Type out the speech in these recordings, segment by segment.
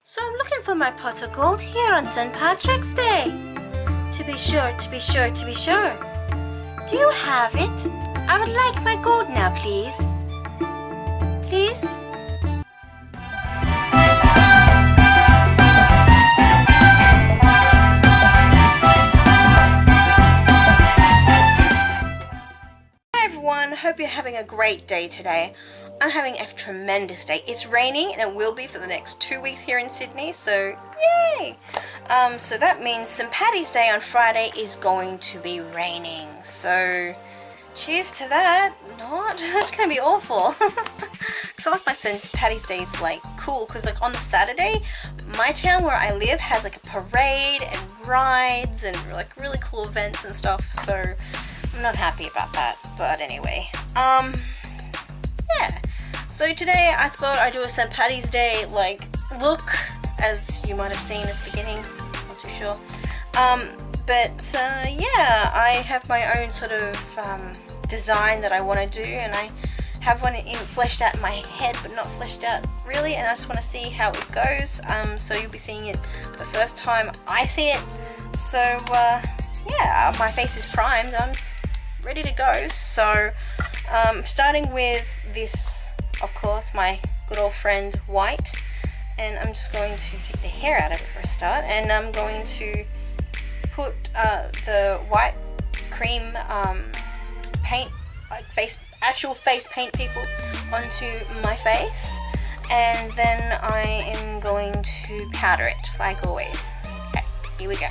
So I'm looking for my pot of gold here on St. Patrick's Day. To be sure. Do you have it? I would like my gold now, please. Please? Hi everyone, hope you're having a great day today. I'm having a tremendous day. It's raining and it will be for the next 2 weeks here in Sydney, so yay! So that means St. Paddy's Day on Friday is going to be raining. So cheers to that. Not? That's going to be awful. Because I like my St. Paddy's Day is like cool because like on the Saturday, my town where I live has like a parade and rides and like really cool events and stuff. So I'm not happy about that. But anyway, yeah. So today I thought I'd do a St. Paddy's Day like look, as you might have seen at the beginning, not too sure. Yeah, I have my own sort of design that I want to do, and I have one fleshed out in my head but not fleshed out really, and I just want to see how it goes. So you'll be seeing it the first time I see it. So yeah, my face is primed, I'm ready to go. So starting with this, of course, my good old friend white, and I'm just going to take the hair out of it for a start, and I'm going to put the white cream paint, like actual face paint people, onto my face, and then I am going to powder it like always. Okay, here we go.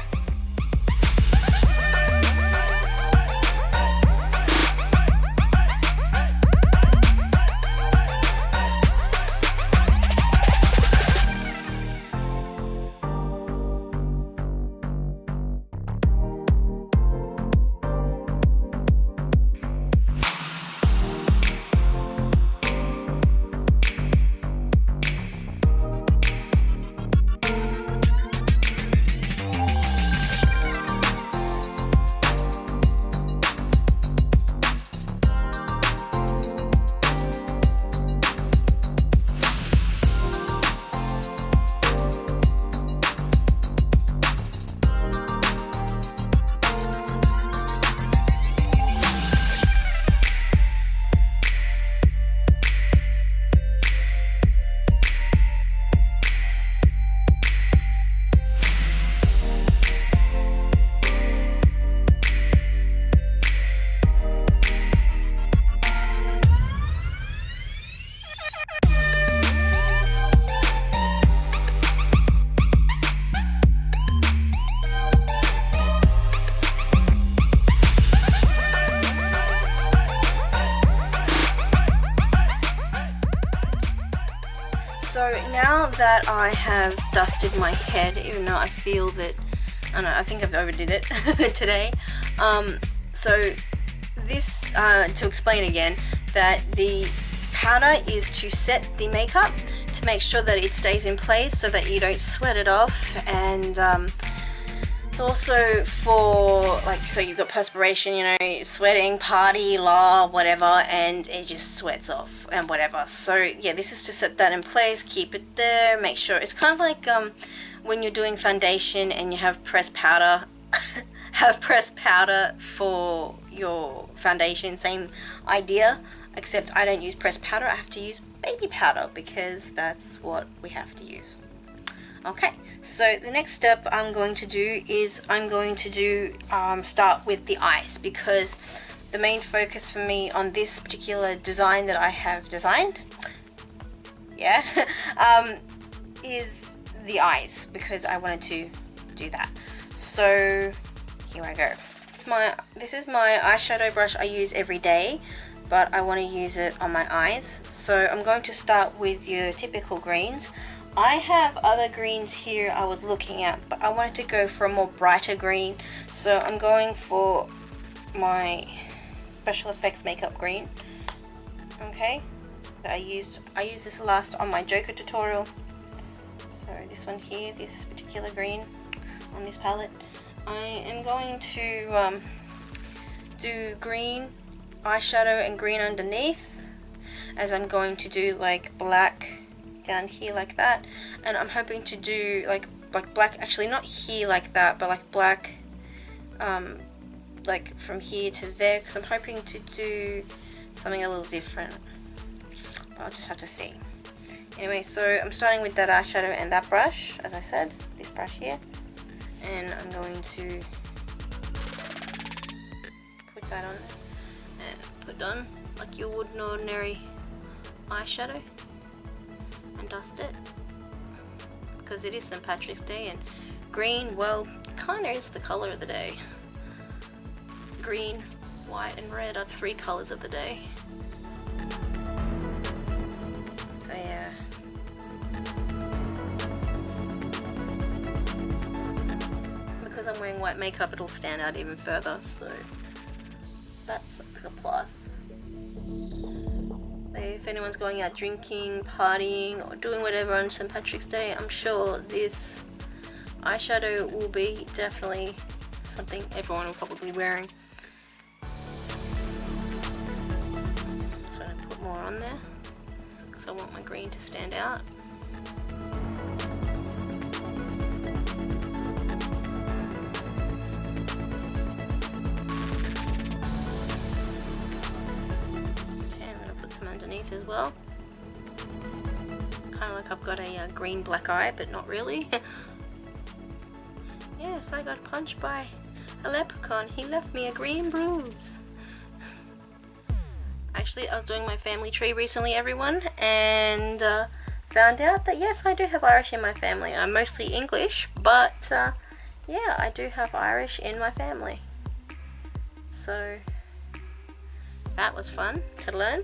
So now that I have dusted my head, even though I feel that, I don't know, I think I've overdid it today. So this, to explain again, that the powder is to set the makeup to make sure that it stays in place so that you don't sweat it off, and it's also for like, so you've got perspiration, you know, sweating, party, whatever, and it just sweats off and whatever. So yeah, this is to set that in place, keep it there, make sure it's kind of like when you're doing foundation and you have pressed powder, for your foundation, same idea, except I don't use pressed powder, I have to use baby powder because that's what we have to use. Okay, so the next step I'm going to do is start with the eyes, because the main focus for me on this particular design that I have designed, yeah, is the eyes, because I wanted to do that. So here I go. This is my eyeshadow brush I use every day, but I want to use it on my eyes. So I'm going to start with your typical greens. I have other greens here I was looking at, but I wanted to go for a more brighter green, so I'm going for my special effects makeup green. Okay, that I used this last on my Joker tutorial. So this one here, this particular green on this palette. I am going to do green eyeshadow and green underneath, as I'm going to do like black down here like that, and I'm hoping to do like black, actually not here like that, but like black like from here to there, because I'm hoping to do something a little different. I'll just have to see. Anyway, so I'm starting with that eyeshadow and that brush, as I said, this brush here, and I'm going to put that on and put it on like you would an ordinary eyeshadow and dust it, because it is St. Patrick's Day and green, well, kinda is the colour of the day. Green, white and red are the 3 colours of the day. So yeah. Because I'm wearing white makeup, it'll stand out even further, so that's a plus. If anyone's going out drinking, partying, or doing whatever on St. Patrick's Day, I'm sure this eyeshadow will be definitely something everyone will probably be wearing. So I'm going to put more on there, because I want my green to stand out. Underneath as well, kind of like I've got a green black eye, but not really. Yes, I got punched by a leprechaun. He left me a green bruise. Actually, I was doing my family tree recently, everyone, and found out that yes, I do have Irish in my family. I'm mostly English, but yeah, I do have Irish in my family. So that was fun to learn.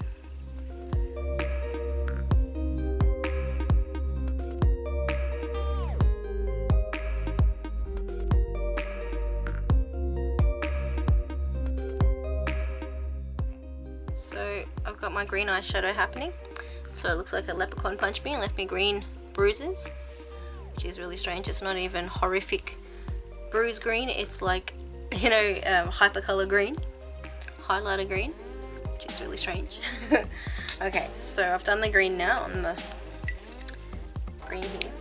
So I've got my green eyeshadow happening, so it looks like a leprechaun punched me and left me green bruises, which is really strange. It's not even horrific bruise green, it's like, you know, hypercolor green, highlighter green, which is really strange. Okay, so I've done the green now on the green here.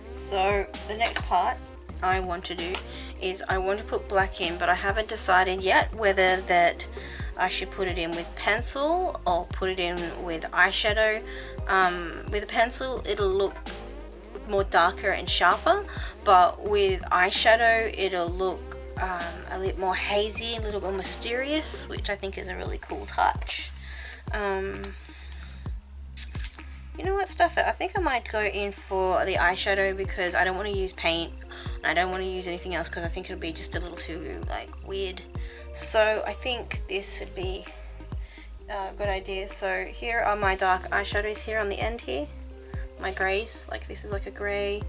So the next part I want to do is I want to put black in, but I haven't decided yet whether that I should put it in with pencil or put it in with eyeshadow. With a pencil it'll look more darker and sharper, but with eyeshadow it'll look a little more hazy, a little more mysterious, which I think is a really cool touch. You know what, stuff it. I think I might go in for the eyeshadow because I don't want to use paint and I don't want to use anything else because I think it'll be just a little too like weird. So I think this would be a good idea. So here are my dark eyeshadows here on the end here. My greys, like this is like a grey,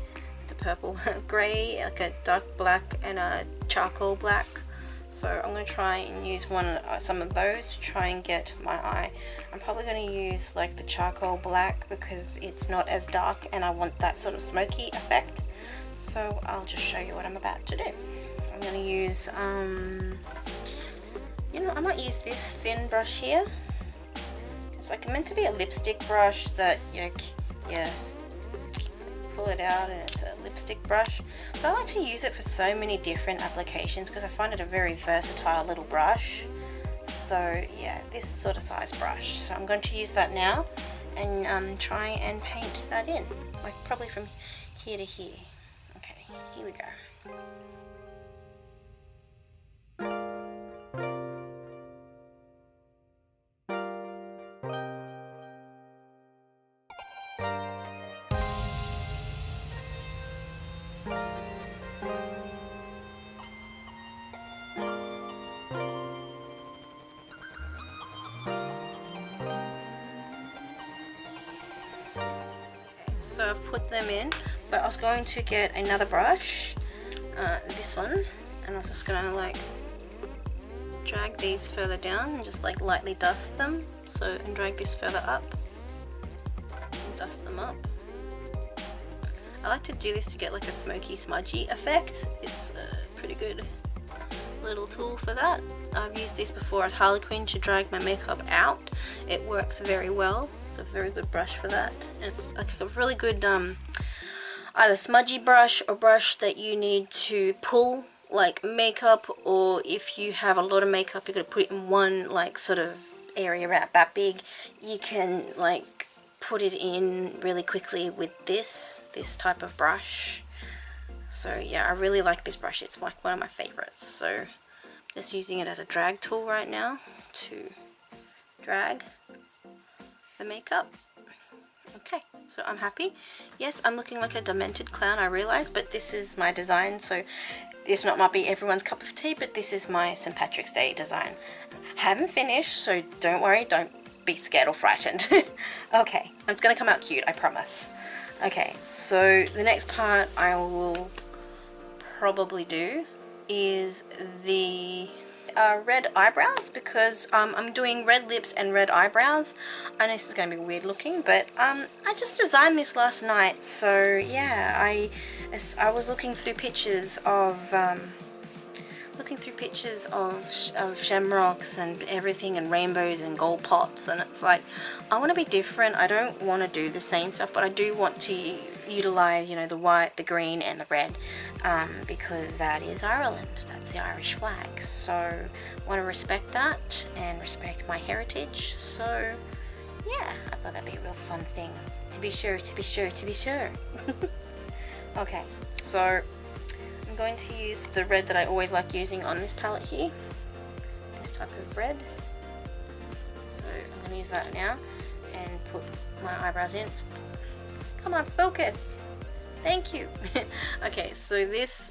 it's a purple, grey, like a dark black and a charcoal black. So I'm going to try and use some of those to try and get my eye. I'm probably going to use like the charcoal black because it's not as dark and I want that sort of smoky effect. So I'll just show you what I'm about to do. I'm going to use, you know, I might use this thin brush here. It's like meant to be a lipstick brush that, you know, yeah, pull it out and it's a lipstick brush, but I like to use it for so many different applications because I find it a very versatile little brush. So yeah, this sort of size brush, so I'm going to use that now and try and paint that in, like probably from here to here. Okay, here we go. So I've put them in, but I was going to get another brush, this one, and I was just going to like drag these further down and just like lightly dust them, so and drag this further up and dust them up. I like to do this to get like a smoky smudgy effect. It's pretty good. little tool for that. I've used this before as Harlequin to drag my makeup out. It works very well. It's a very good brush for that. It's like a really good either smudgy brush or brush that you need to pull like makeup, or if you have a lot of makeup you're going to put it in one like sort of area about that big, you can like put it in really quickly with this type of brush. So yeah, I really like this brush. It's like one of my favorites. So just using it as a drag tool right now to drag the makeup. Okay, so I'm happy. Yes, I'm looking like a demented clown, I realize, but this is my design, so this might be everyone's cup of tea, but this is my St. Patrick's Day design. Haven't finished, so don't worry, don't be scared or frightened. Okay, it's gonna come out cute, I promise. Okay, so the next part I will probably do is the red eyebrows, because I'm doing red lips and red eyebrows. I know this is going to be weird looking, but I just designed this last night. So yeah, I was looking through pictures of shamrocks and everything, and rainbows and gold pops, and it's like I want to be different. I don't want to do the same stuff, but I do want to utilize, you know, the white, the green and the red, because that is Ireland. That's the Irish flag. So I want to respect that and respect my heritage. So yeah, I thought that'd be a real fun thing to be sure. Okay, so I'm going to use the red that I always like using on this palette here, this type of red. So I'm going to use that now and put my eyebrows in. Come on, focus. Thank you. Okay, so this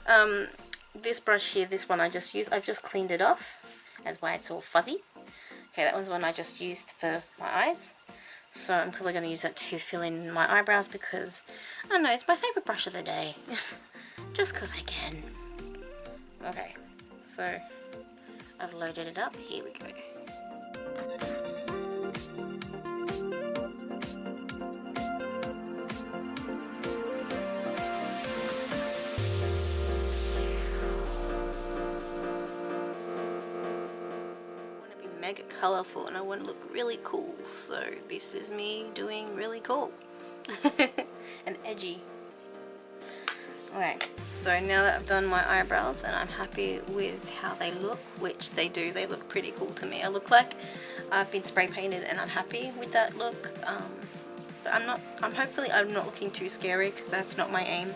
this brush here, this one I just used, I've just cleaned it off. That's why it's all fuzzy. Okay, that one's the one I just used for my eyes. So I'm probably going to use that to fill in my eyebrows, because I don't know, it's my favorite brush of the day. Just because I can. Okay, so I've loaded it up. Here we go. Mega colorful and I want to look really cool, so this is me doing really cool and edgy. Okay, so now that I've done my eyebrows and I'm happy with how they look, which they do, they look pretty cool to me. I look like I've been spray painted and I'm happy with that look. But hopefully I'm not looking too scary, because that's not my aim.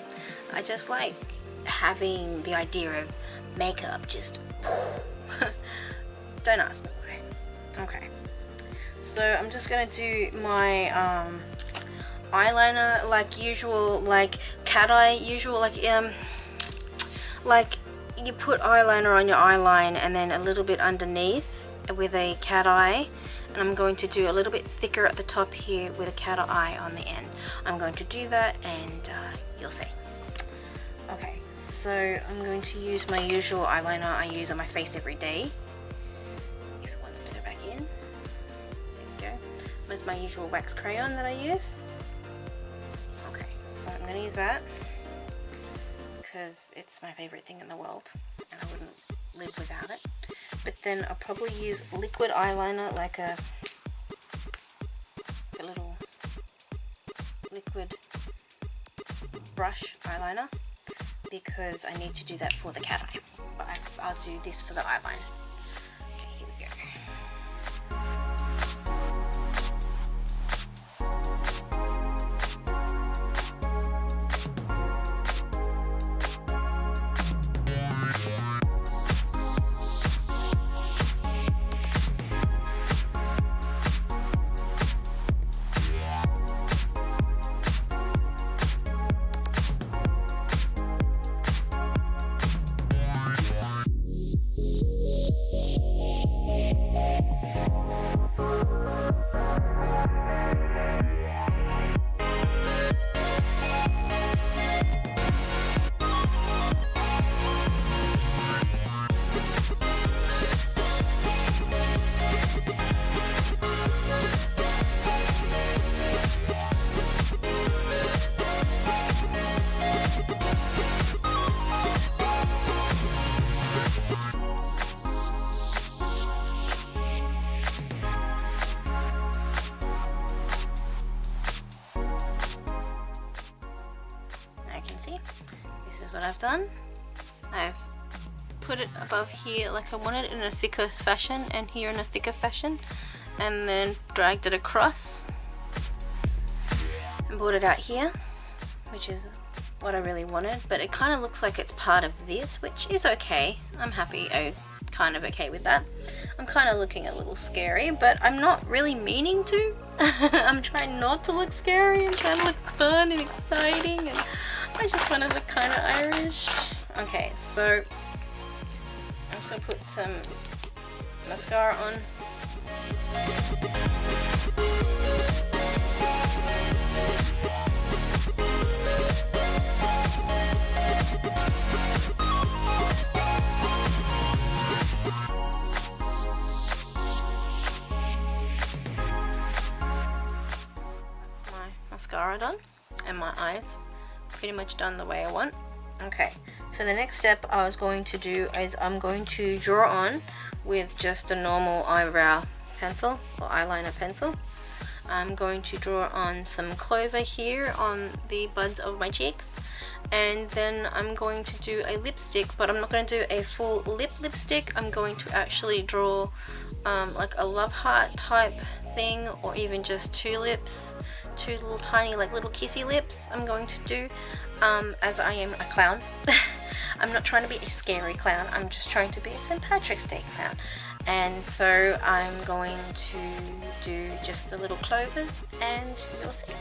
I just like having the idea of makeup just don't ask me why. Okay, so I'm just gonna do my eyeliner like usual, like cat eye usual, like you put eyeliner on your eyeline and then a little bit underneath with a cat eye, and I'm going to do a little bit thicker at the top here with a cat eye on the end. I'm going to do that and you'll see. Okay, so I'm going to use my usual eyeliner I use on my face every day. Is my usual wax crayon that I use. Okay, so I'm going to use that because it's my favorite thing in the world and I wouldn't live without it. But then I'll probably use liquid eyeliner, like a little liquid brush eyeliner, because I need to do that for the cat eye. But I'll do this for the eyeliner. Okay, here we go. this is what I've done. I've put it above here like I wanted it in a thicker fashion, and here in a thicker fashion, and then dragged it across and brought it out here, which is what I really wanted. But it kind of looks like it's part of this, which is okay. I'm happy. I'm kind of okay with that. I'm kind of looking a little scary, but I'm not really meaning to. I'm trying not to look scary. I'm trying to look fun and exciting, and I just want to look kind of Irish. Okay, so I'm just going to put some mascara on. That's my mascara done, and my eyes pretty much done the way I want. Okay, so the next step I was going to do is I'm going to draw on with just a normal eyebrow pencil or eyeliner pencil. I'm going to draw on some clover here on the buds of my cheeks, and then I'm going to do a lipstick, but I'm not going to do a full lipstick. I'm going to actually draw like a love heart type thing, or even just two lips, two little tiny like little kissy lips I'm going to do, as I am a clown. I'm not trying to be a scary clown, I'm just trying to be a St. Patrick's Day clown. And so I'm going to do just the little clovers, and you'll see.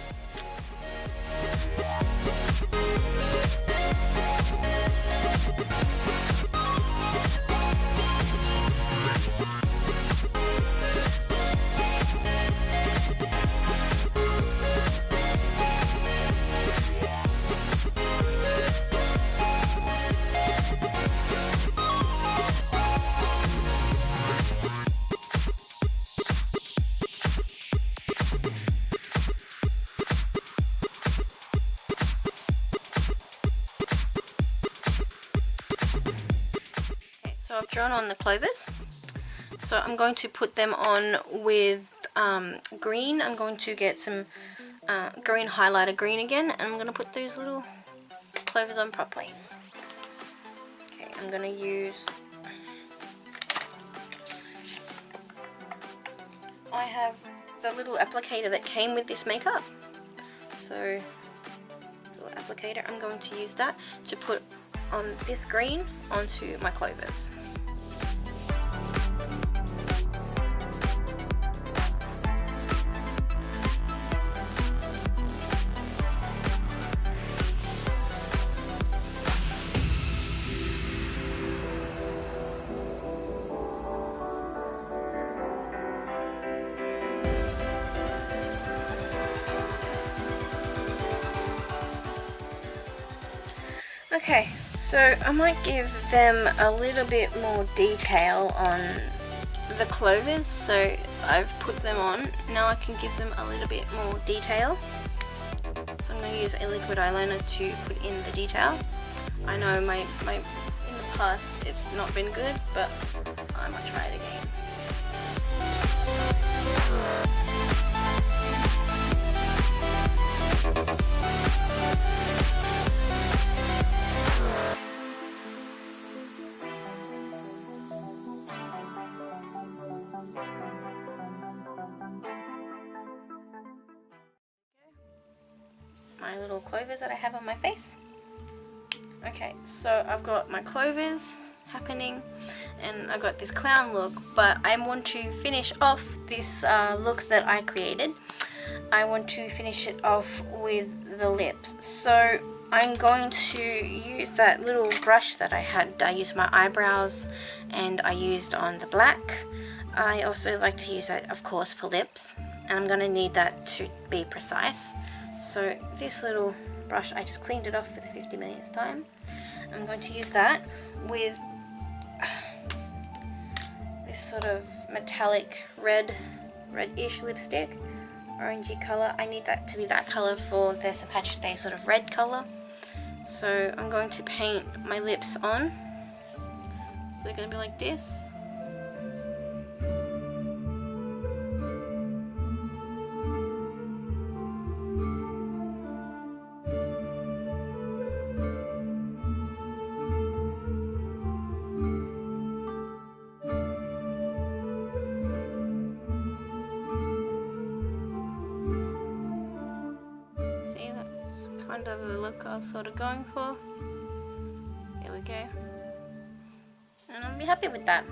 So I've drawn on the clovers, so I'm going to put them on with green. I'm going to get some green highlighter green again, and I'm going to put those little clovers on properly. Okay, I'm going to use, I have the little applicator that came with this makeup, so the little applicator, I'm going to use that to put on this green onto my clovers. Okay, so I might give them a little bit more detail on the clovers. So I've put them on, now I can give them a little bit more detail. So I'm going to use a liquid eyeliner to put in the detail. I know in the past it's not been good, but I might try it again. My little clovers that I have on my face. Okay, so I've got my clovers happening, and I got this clown look, but I want to finish off this look that I created. I want to finish it off with the lips. So I'm going to use that little brush that I had. I used my eyebrows and I used on the black. I also like to use that, of course, for lips, and I'm going to need that to be precise. So this little brush, I just cleaned it off for the 50 millionth time. I'm going to use that with this sort of metallic red-ish lipstick, orangey colour. I need that to be that colour for the St. Patrick's Day sort of red colour. So I'm going to paint my lips on. So they're going to be like this. kind of a look I was sort of going for. There we go. And I'll be happy with that.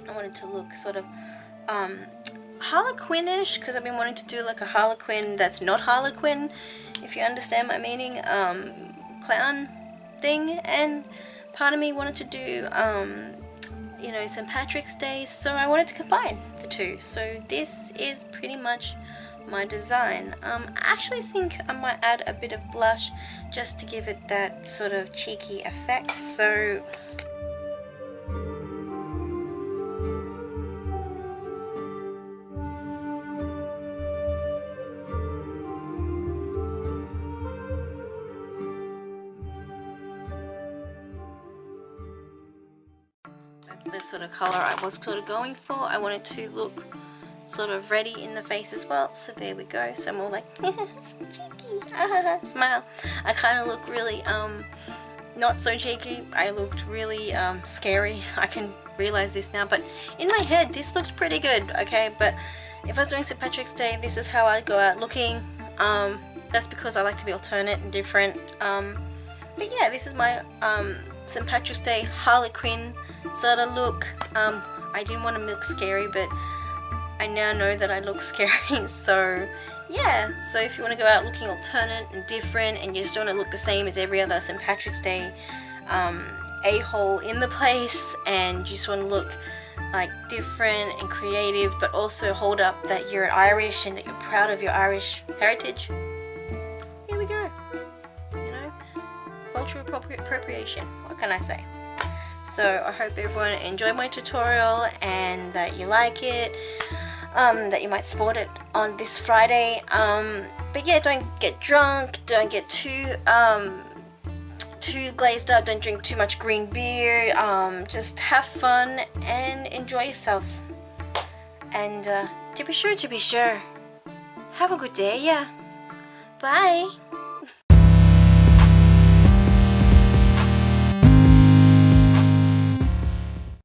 I wanted to look sort of Harlequin-ish, because I've been wanting to do like a Harlequin that's not Harlequin, if you understand my meaning, clown thing, and part of me wanted to do you know, St. Patrick's Day, so I wanted to combine the two. So this is pretty much my design. I actually think I might add a bit of blush just to give it that sort of cheeky effect. So that's the sort of color I was sort of going for. I wanted to look sort of ready in the face as well, so there we go. So I'm all like cheeky, smile. I kind of look really not so cheeky. I looked really scary. I can realize this now, but in my head this looks pretty good, okay? But if I was doing St. Patrick's Day, this is how I'd go out looking. That's because I like to be alternate and different. But yeah, this is my St. Patrick's Day Harlequin sort of look. I didn't want to look scary, but I now know that I look scary. So yeah, so if you want to go out looking alternate and different, and you just don't want to look the same as every other St. Patrick's Day a-hole in the place, and you just want to look like different and creative, but also hold up that you're Irish and that you're proud of your Irish heritage, here we go. You know, cultural appropriation, what can I say? So I hope everyone enjoyed my tutorial and that you like it, that you might support it on this Friday. But yeah, don't get drunk, don't get too glazed up, don't drink too much green beer, just have fun and enjoy yourselves. And to be sure, have a good day, yeah. Bye.